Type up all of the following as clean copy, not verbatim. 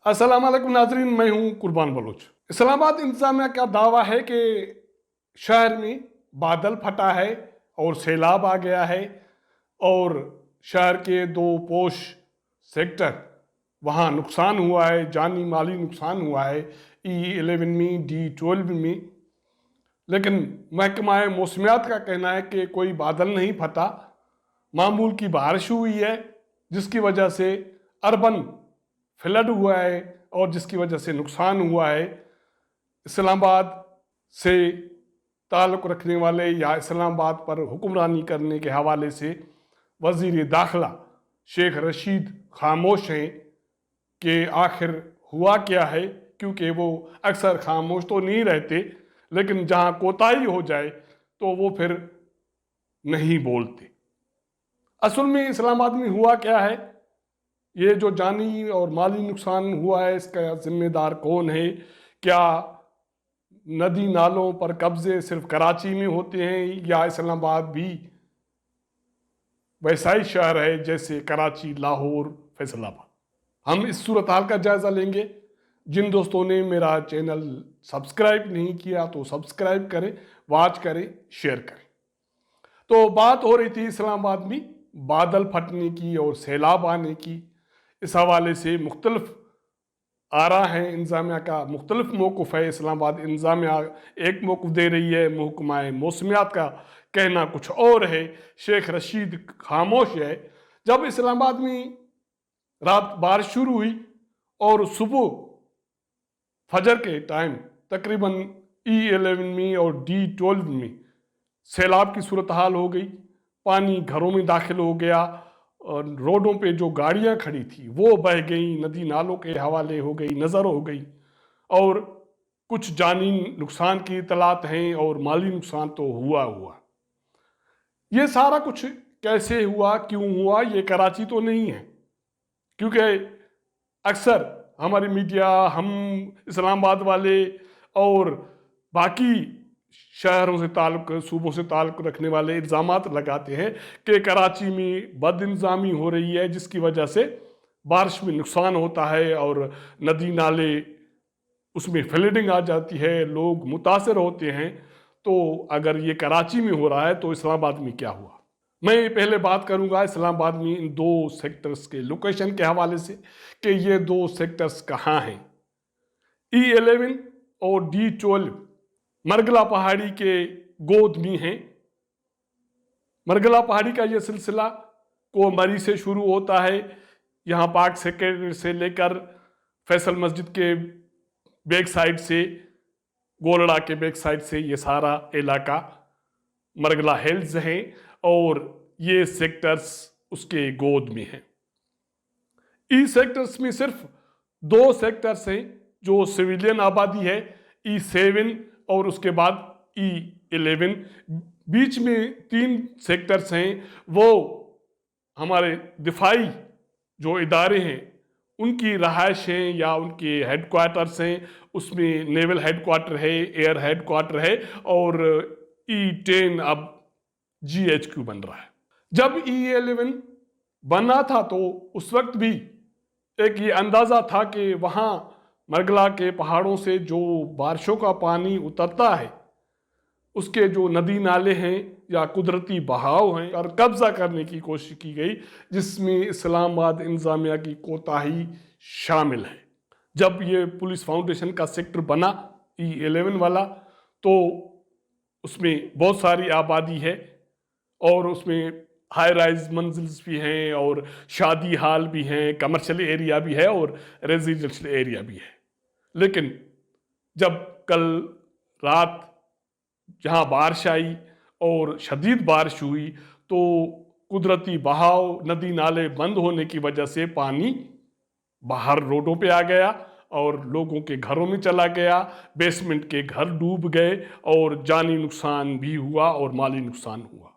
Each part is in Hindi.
अस्सलाम वालेकुम नाजरीन, मैं हूं कुर्बान बलोच। इस्लामाबाद इंतजामिया का दावा है कि शहर में बादल फटा है और सैलाब आ गया है और शहर के दो पोश सेक्टर वहाँ नुकसान हुआ है, जानी माली नुकसान हुआ है E11 में, D12 में। लेकिन महकमा मौसमियात का कहना है कि कोई बादल नहीं फटा, मामूल की बारिश हुई है जिसकी वजह से अर्बन फ्लड हुआ है और जिसकी वजह से नुकसान हुआ है। इस्लामाबाद से ताल्लुक़ रखने वाले या इस्लामाबाद पर हुक्मरानी करने के हवाले से वज़ीर दाखिला शेख रशीद खामोश हैं कि आखिर हुआ क्या है, क्योंकि वो अक्सर खामोश तो नहीं रहते, लेकिन जहाँ कोताही हो जाए तो वो फिर नहीं बोलते। असल में इस्लामाबाद में हुआ क्या है, ये जो जानी और माली नुकसान हुआ है इसका जिम्मेदार कौन है? क्या नदी नालों पर कब्जे सिर्फ कराची में होते हैं या इस्लामाबाद भी वैसा ही शहर है जैसे कराची, लाहौर, फैसलाबाद? हम इस सूरत हाल का जायजा लेंगे। जिन दोस्तों ने मेरा चैनल सब्सक्राइब नहीं किया तो सब्सक्राइब करें, वॉच करें, शेयर करें। तो बात हो रही थी इस्लामाबाद में बादल फटने की और सैलाब आने की। इस हवाले से मुख्तलिफ आरा हैं, इंतजामिया का मुख्तलिफ मौक़िफ़ है। इस्लामाबाद इंतजामिया एक मौक़िफ़ दे रही है, महकमा मौसमियात का कहना कुछ और है, शेख रशीद खामोश है। जब इस्लामाबाद में रात बारिश शुरू हुई और सुबह फजर के टाइम तकरीबन E11 में और D12 में सैलाब की सूरत हाल हो गई, पानी घरों में दाखिल हो गया और रोडों पे जो गाड़ियां खड़ी थी वो बह गई, नदी नालों के हवाले हो गई, नज़र हो गई और कुछ जानी नुकसान की इतलात हैं और माली नुकसान तो हुआ। ये सारा कुछ कैसे हुआ, क्यों हुआ? ये कराची तो नहीं है, क्योंकि अक्सर हमारी मीडिया, हम इस्लामाबाद वाले और बाकी शहरों से ताल्लुक़, सूबों से ताल्लुक़ रखने वाले इल्ज़ामात लगाते हैं कि कराची में बदइंतज़ामी हो रही है जिसकी वजह से बारिश में नुकसान होता है और नदी नाले उसमें फ्लडिंग आ जाती है, लोग मुतासर होते हैं। तो अगर ये कराची में हो रहा है तो इस्लामाबाद में क्या हुआ? मैं पहले बात करूंगा इस्लामाबाद में इन दो सेक्टर्स के लोकेशन के हवाले से कि ये दो सेक्टर्स कहाँ हैं। E11 और D12 मरगला पहाड़ी के गोद में हैं। मरगला पहाड़ी का ये सिलसिला कोमरी से शुरू होता है, यहाँ पाक सेक्रेटरी से लेकर फैसल मस्जिद के बैक साइड से, गोलड़ा के बैक साइड से ये सारा इलाका मरगला हिल्स हैं और ये सेक्टर्स उसके गोद में हैं। ई सेक्टर्स में सिर्फ दो सेक्टर्स हैं जो सिविलियन आबादी है, E7 और उसके बाद E11। बीच में 3 सेक्टर्स हैं, वो हमारे दिफाई जो इदारे हैं उनकी रहायश हैं या उनके हेडक्वार्टर्स हैं। उसमें नेवल हेडक्वार्टर है, एयर हेडक्वार्टर है और E10 अब GHQ बन रहा है। जब E11 बना था तो उस वक्त भी एक ये अंदाज़ा था कि वहाँ मरगला के पहाड़ों से जो बारिशों का पानी उतरता है उसके जो नदी नाले हैं या कुदरती बहाव हैं और कब्जा करने की कोशिश की गई, जिसमें इस्लामाबाद इंतजामिया की कोताही शामिल है। जब ये पुलिस फाउंडेशन का सेक्टर बना E11 वाला तो उसमें बहुत सारी आबादी है और उसमें हाई राइज मंजिल्स भी हैं और शादी हाल भी हैं, कमर्शियल एरिया भी है और रेजिडेंशियल एरिया भी है। लेकिन जब कल रात जहाँ बारिश आई और शदीद बारिश हुई तो कुदरती बहाव, नदी नाले बंद होने की वजह से पानी बाहर रोडों पे आ गया और लोगों के घरों में चला गया, बेसमेंट के घर डूब गए और जानी नुकसान भी हुआ और माली नुकसान हुआ।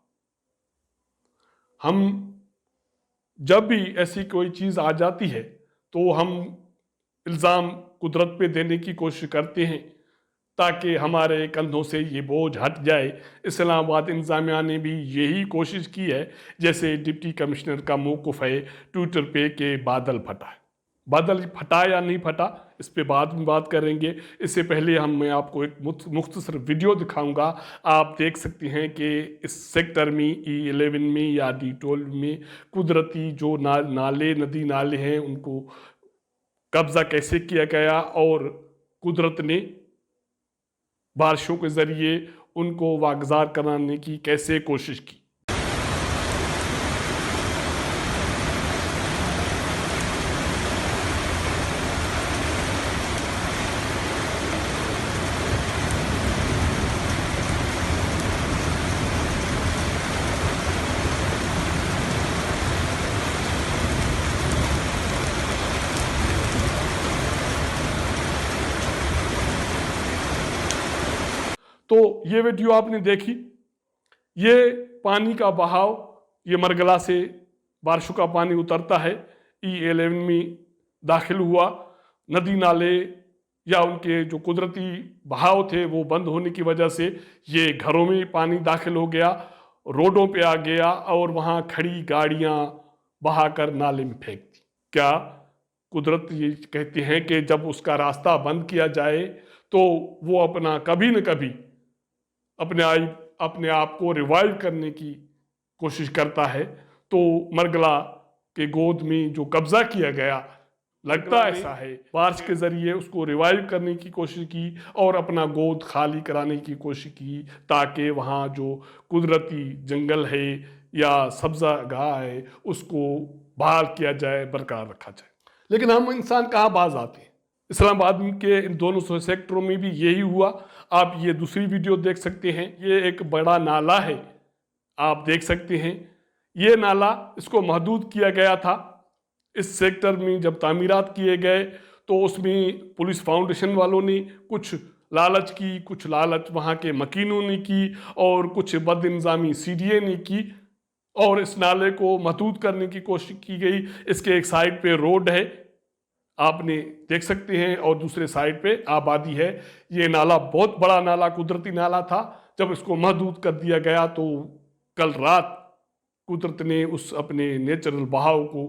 हम जब भी ऐसी कोई चीज़ आ जाती है तो हम इल्ज़ाम कुदरत पे देने की कोशिश करते हैं ताकि हमारे कंधों से ये बोझ हट जाए। इस्लामाबाद इंतजामिया ने भी यही कोशिश की है, जैसे डिप्टी कमिश्नर का मौक़िफ़ है ट्विटर पे कि बादल फटा है। बादल फटा या नहीं फटा, इस पे बाद में बात करेंगे। इससे पहले मैं आपको एक मुख्तसर वीडियो दिखाऊंगा। आप देख सकते हैं कि इस सेक्टर में E11 में या D12 में कुदरती जो नाले नदी नाले हैं उनको कब्जा कैसे किया गया और कुदरत ने बारिशों के जरिए उनको वागजार कराने की कैसे कोशिश की। तो ये वीडियो आपने देखी, ये पानी का बहाव, ये मरगला से बारिशों का पानी उतरता है, E11 में दाखिल हुआ, नदी नाले या उनके जो कुदरती बहाव थे वो बंद होने की वजह से ये घरों में पानी दाखिल हो गया, रोडों पे आ गया और वहाँ खड़ी गाड़ियाँ बहाकर नाले में फेंक दी। क्या कुदरत ये कहते हैं कि जब उसका रास्ता बंद किया जाए तो वो अपना कभी न कभी अपने आप को रिवाइव करने की कोशिश करता है। तो मरगला के गोद में जो कब्जा किया गया, लगता ऐसा है बारिश के जरिए उसको रिवाइव करने की कोशिश की और अपना गोद खाली कराने की कोशिश की, ताकि वहाँ जो कुदरती जंगल है या सब्जा गाह है उसको बहाल किया जाए, बरकरार रखा जाए। लेकिन हम इंसान कहाँ बाज आते हैं। इस्लामाबाद के इन दोनों सेक्टरों में भी यही हुआ। आप ये दूसरी वीडियो देख सकते हैं, ये एक बड़ा नाला है, आप देख सकते हैं। ये नाला, इसको महदूद किया गया था इस सेक्टर में। जब तामीरात किए गए तो उसमें पुलिस फाउंडेशन वालों ने कुछ लालच वहाँ के मकीनों ने की और कुछ बदइंतजामी CDA ने की और इस नाले को महदूद करने की कोशिश की गई। इसके एक साइड पे रोड है, आपने देख सकते हैं, और दूसरे साइड पे आबादी है। ये नाला बहुत बड़ा नाला, कुदरती नाला था। जब इसको महदूद कर दिया गया तो कल रात कुदरत ने उस अपने नेचुरल बहाव को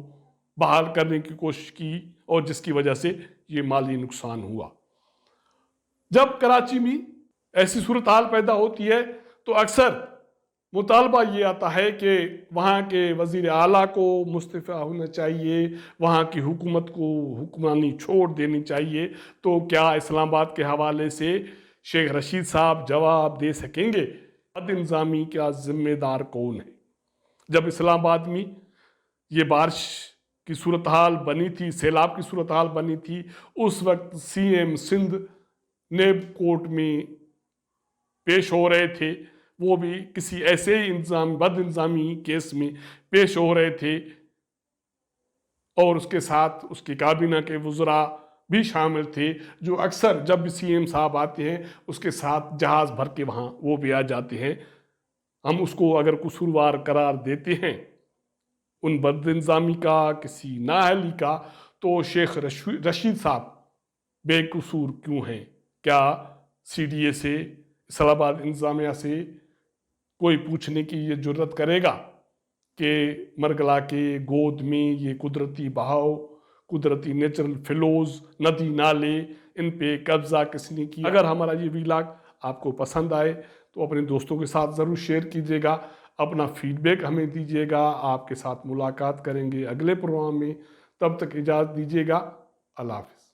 बहाल करने की कोशिश की और जिसकी वजह से ये माली नुकसान हुआ। जब कराची में ऐसी सूरत हाल पैदा होती है तो अक्सर मुतालबा ये आता है कि वहाँ के वज़ीर आला को मुस्तफ़ा होना चाहिए, वहाँ की हुकूमत को हुक्मरानी छोड़ देनी चाहिए। तो क्या इस्लामाबाद के हवाले से शेख रशीद साहब जवाब दे सकेंगे बदइंतज़ामी का जिम्मेदार कौन है? जब इस्लामाबाद में ये बारिश की सूरत हाल बनी थी, सैलाब की सूरत हाल बनी थी, उस वक्त CM सिंध नेब कोर्ट में पेश हो रहे थे। वो भी किसी ऐसे ही बदइंतजामी केस में पेश हो रहे थे और उसके साथ उसकी काबीना के वज़रा भी शामिल थे, जो अक्सर जब भी CM साहब आते हैं उसके साथ जहाज़ भर के वहाँ वो भी आ जाते हैं। हम उसको अगर कसूरवार करार देते हैं उन बदइंतजामी का, किसी नाअहली का, तो शेख रशीद साहब बेकसूर क्यों हैं? क्या CDA से, इस्लामाबाद इंतजामिया से कोई पूछने की ये जुर्रत करेगा कि मरगला के गोद में ये कुदरती बहाव, कुदरती नेचुरल फ्लोज, नदी नाले, इन पे कब्जा किसने किया? अगर हमारा ये व्लॉग आपको पसंद आए तो अपने दोस्तों के साथ ज़रूर शेयर कीजिएगा, अपना फीडबैक हमें दीजिएगा। आपके साथ मुलाकात करेंगे अगले प्रोग्राम में, तब तक इजाज़त दीजिएगा। अल्लाह हाफ़िज़।